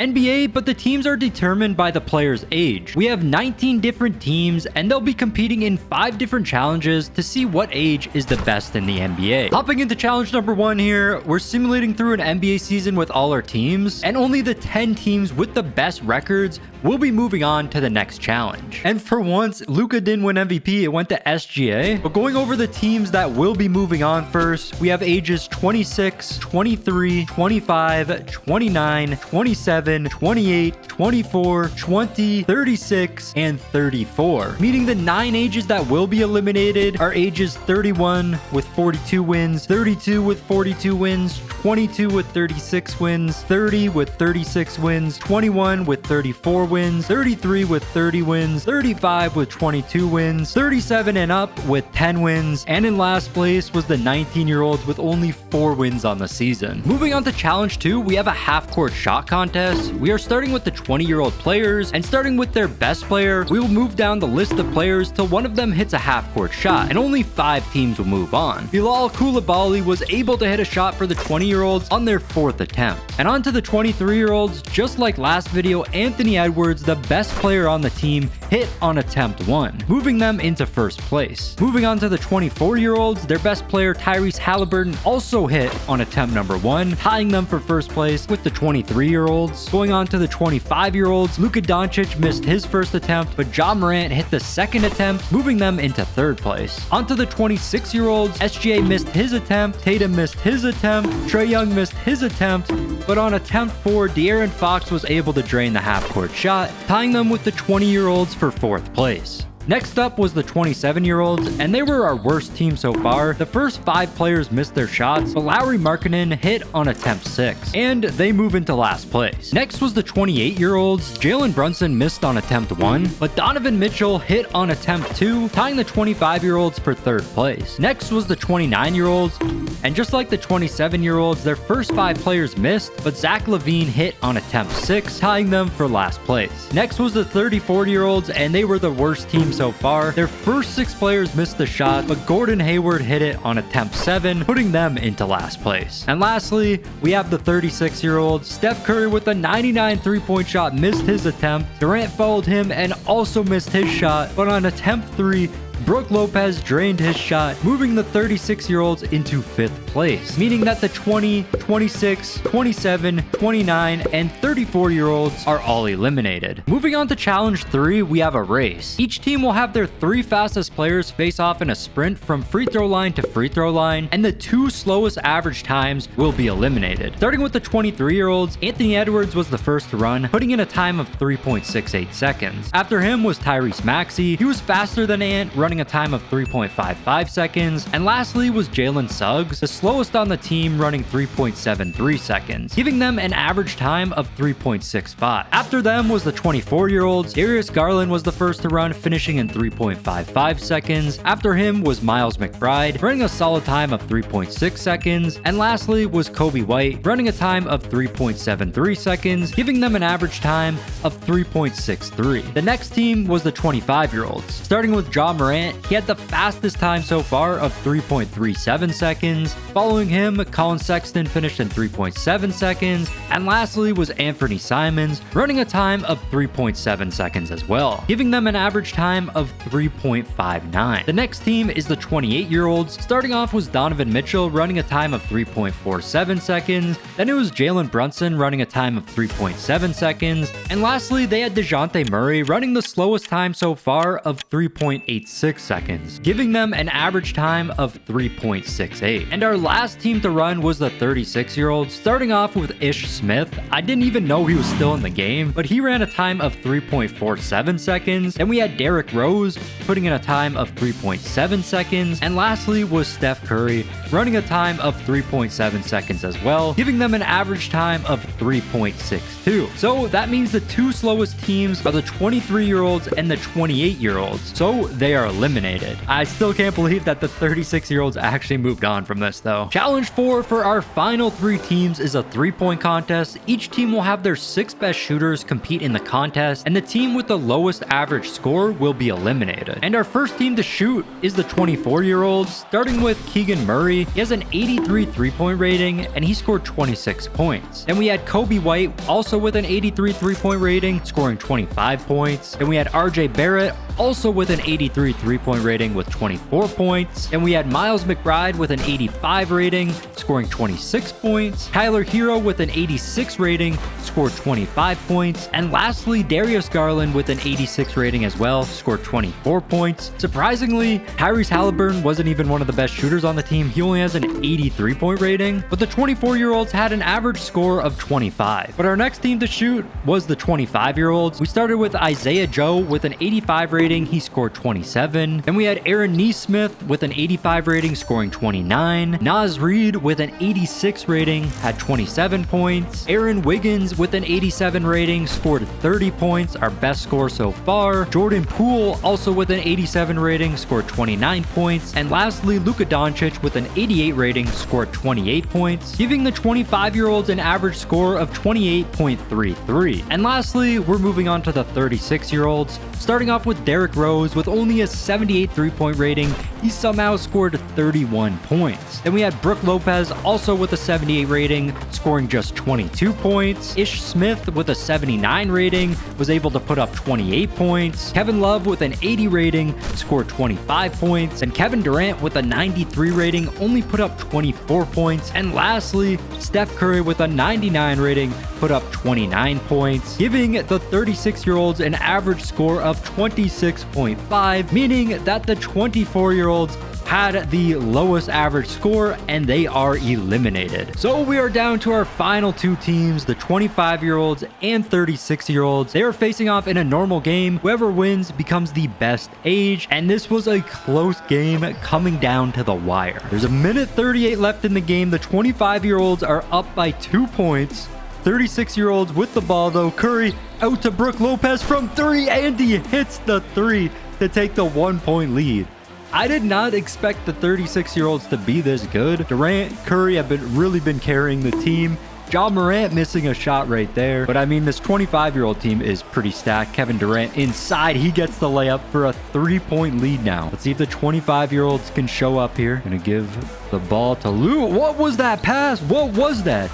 NBA, but the teams are determined by the player's age. We have 19 different teams, and they'll be competing in 5 different challenges to see what age is the best in the NBA. Hopping into challenge number 1 here, we're simulating through an NBA season with all our teams, and only the 10 teams with the best records will be moving on to the next challenge. And for once, Luka didn't win MVP, it went to SGA. But going over the teams that will be moving on first, we have ages 26, 23, 25, 29, 27, 28, 24, 20, 36, and 34. Meaning the 9 ages that will be eliminated are ages 31 with 42 wins, 32 with 42 wins, 22 with 36 wins, 30 with 36 wins, 21 with 34 wins, 33 with 30 wins, 35 with 22 wins, 37 and up with 10 wins, and in last place was the 19-year-olds with only 4 wins on the season. Moving on to challenge 2, we have a half-court shot contest. We are starting with the 20-year-old players, and starting with their best player, we will move down the list of players till one of them hits a half-court shot, and only 5 teams will move on. Bilal Coulibaly was able to hit a shot for the 20-year-olds on their 4th attempt. And on to the 23-year-olds, just like last video, Anthony Edwards, the best player on the team, hit on attempt 1, moving them into first place. Moving on to the 24-year-olds, their best player Tyrese Halliburton also hit on attempt number 1, tying them for first place with the 23-year-olds. Going on to the 25-year-olds, Luka Doncic missed his first attempt, but Ja Morant hit the second attempt, moving them into 3rd place. On to the 26-year-olds, SGA missed his attempt, Tatum missed his attempt, Trae Young missed his attempt, but on attempt 4, De'Aaron Fox was able to drain the half-court shot, tying them with the 20-year-olds for 4th place. Next up was the 27-year-olds, and they were our worst team so far. The first 5 players missed their shots, but Lauri Markkanen hit on attempt 6, and they move into last place. Next was the 28-year-olds. Jalen Brunson missed on attempt 1, but Donovan Mitchell hit on attempt 2, tying the 25-year-olds for 3rd place. Next was the 29-year-olds, and just like the 27-year-olds, their first 5 players missed, but Zach LaVine hit on attempt 6, tying them for last place. Next was the 34-year-olds, and they were the worst team so far. Their first 6 players missed the shot, but Gordon Hayward hit it on attempt 7, putting them into last place. And lastly, we have the 36-year-old. Steph Curry with a 99 3-point shot missed his attempt. Durant followed him and also missed his shot, but on attempt 3, Brook Lopez drained his shot, moving the 36-year-olds into 5th place, meaning that the 20, 26, 27, 29, and 34-year-olds are all eliminated. Moving on to challenge 3, we have a race. Each team will have their 3 fastest players face off in a sprint from free throw line to free throw line, and the 2 slowest average times will be eliminated. Starting with the 23-year-olds, Anthony Edwards was the first to run, putting in a time of 3.68 seconds. After him was Tyrese Maxey. He was faster than Ant, running a time of 3.55 seconds, and lastly was Jalen Suggs, the slowest on the team, running 3.73 seconds, giving them an average time of 3.65. After them was the 24-year-olds. Darius Garland was the first to run, finishing in 3.55 seconds. After him was Miles McBride, running a solid time of 3.6 seconds, and lastly was Kobe White, running a time of 3.73 seconds, giving them an average time of 3.63. The next team was the 25-year-olds. Starting with Ja Morant, he had the fastest time so far of 3.37 seconds. Following him, Colin Sexton finished in 3.7 seconds. And lastly was Anthony Simons, running a time of 3.7 seconds as well, giving them an average time of 3.59. The next team is the 28-year-olds. Starting off was Donovan Mitchell, running a time of 3.47 seconds. Then it was Jalen Brunson, running a time of 3.7 seconds. And lastly, they had DeJounte Murray, running the slowest time so far of 3.86 seconds, giving them an average time of 3.68. And our last team to run was the 36-year-old, starting off with Ish Smith. I didn't even know he was still in the game, but he ran a time of 3.47 seconds. Then we had Derrick Rose, putting in a time of 3.7 seconds. And lastly was Steph Curry, running a time of 3.7 seconds as well, giving them an average time of 3.62. So that means the 2 slowest teams are the 23-year-olds and the 28-year-olds. So they are eliminated. I still can't believe that the 36-year-olds actually moved on from this though. Challenge 4 for our final 3 teams is a 3-point contest. Each team will have their 6 best shooters compete in the contest, and the team with the lowest average score will be eliminated. And our first team to shoot is the 24-year-olds, starting with Keegan Murray. He has an 83 3-point rating, and he scored 26 points. Then we had Kobe White, also with an 83 3-point rating, scoring 25 points. Then we had RJ Barrett, also with an 83 3-point rating with 24 points. And we had Miles McBride with an 85 rating, scoring 26 points. Tyler Hero with an 86 rating, scored 25 points. And lastly, Darius Garland with an 86 rating as well, scored 24 points. Surprisingly, Tyrese Halliburton wasn't even one of the best shooters on the team. He only has an 83-point rating, but the 24-year-olds had an average score of 25. But our next team to shoot was the 25-year-olds. We started with Isaiah Joe with an 85 rating. He scored 27. Then we had Aaron Neesmith with an 85 rating, scoring 29. Naz Reid with an 86 rating, had 27 points. Aaron Wiggins with an 87 rating, scored 30 points, our best score so far. Jordan Poole, also with an 87 rating, scored 29 points. And lastly, Luka Doncic with an 88 rating, scored 28 points, giving the 25-year-olds an average score of 28.33. And lastly, we're moving on to the 36-year-olds, starting off with Derrick Rose with only a 78 3-point rating. He somehow scored 31 points. Then we had Brook Lopez, also with a 78 rating, scoring just 22 points. Ish Smith with a 79 rating was able to put up 28 points. Kevin Love with an 80 rating scored 25 points. And Kevin Durant with a 93 rating only put up 24 points. And lastly, Steph Curry with a 99 rating put up 29 points, giving the 36-year-olds an average score of 26.5, meaning that the 24-year-olds had the lowest average score and they are eliminated. So we are down to our final 2 teams, the 25-year-olds and 36-year-olds. They are facing off in a normal game. Whoever wins becomes the best age, and this was a close game coming down to the wire. There's a minute 38 left in the game. The 25-year-olds are up by 2 points. 36-year-olds with the ball though. Curry out to Brook Lopez from 3, and he hits the 3 to take the 1-point lead. I did not expect the 36-year-olds to be this good. Durant, Curry have really been carrying the team. Ja Morant missing a shot right there. But I mean, this 25-year-old team is pretty stacked. Kevin Durant inside. He gets the layup for a 3-point lead now. Let's see if the 25-year-olds can show up here. Gonna give the ball to Lou. What was that pass? What was that?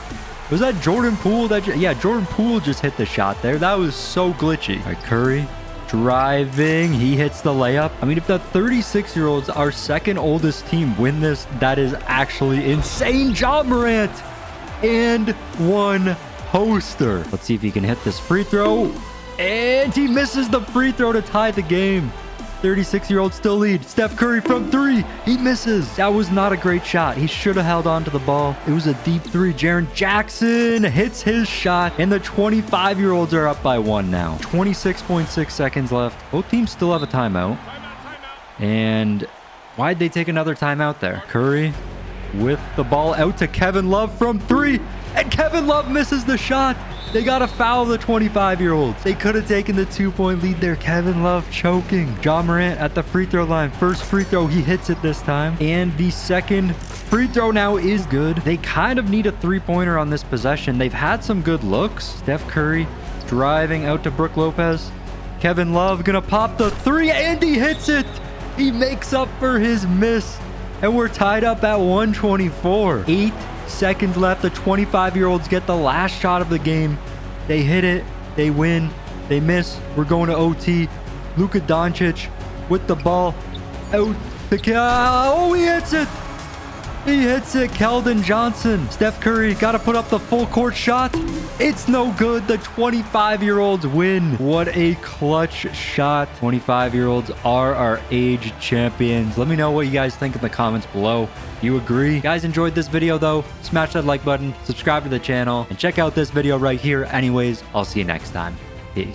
Was that Jordan Poole? Yeah, Jordan Poole just hit the shot there. That was so glitchy. All right, Curry driving. He hits the layup. I mean, if the 36-year-olds, our second oldest team, win this, that is actually insane. Ja Morant and 1 poster. Let's see if he can hit this free throw. And he misses the free throw to tie the game. 36-year-old still lead. Steph Curry from 3. He misses. That was not a great shot. He should have held on to the ball. It was a deep 3. Jaren Jackson hits his shot, and the 25-year-olds are up by 1 now. 26.6 seconds left. Both teams still have a timeout. And why'd they take another timeout there? Curry with the ball out to Kevin Love from 3. And Kevin Love misses the shot. They got to foul the 25-year-olds. They could have taken the 2-point lead there. Kevin Love choking. Ja Morant at the free throw line. First free throw, he hits it this time. And the second free throw now is good. They kind of need a 3-pointer on this possession. They've had some good looks. Steph Curry driving out to Brook Lopez. Kevin Love gonna pop the 3, and he hits it. He makes up for his miss. And we're tied up at 124. 8 seconds left. The 25-year-olds get the last shot of the game. They hit it. They win. They miss. We're going to OT. Luka Doncic with the ball out to oh, he hits it. He hits it. Keldon Johnson. Steph Curry got to put up the full court shot. It's no good. The 25-year-olds win. What a clutch shot. 25-year-olds are our age champions. Let me know what you guys think in the comments below. Do you agree? If you guys enjoyed this video though, smash that like button, subscribe to the channel, and check out this video right here. Anyways, I'll see you next time. Peace.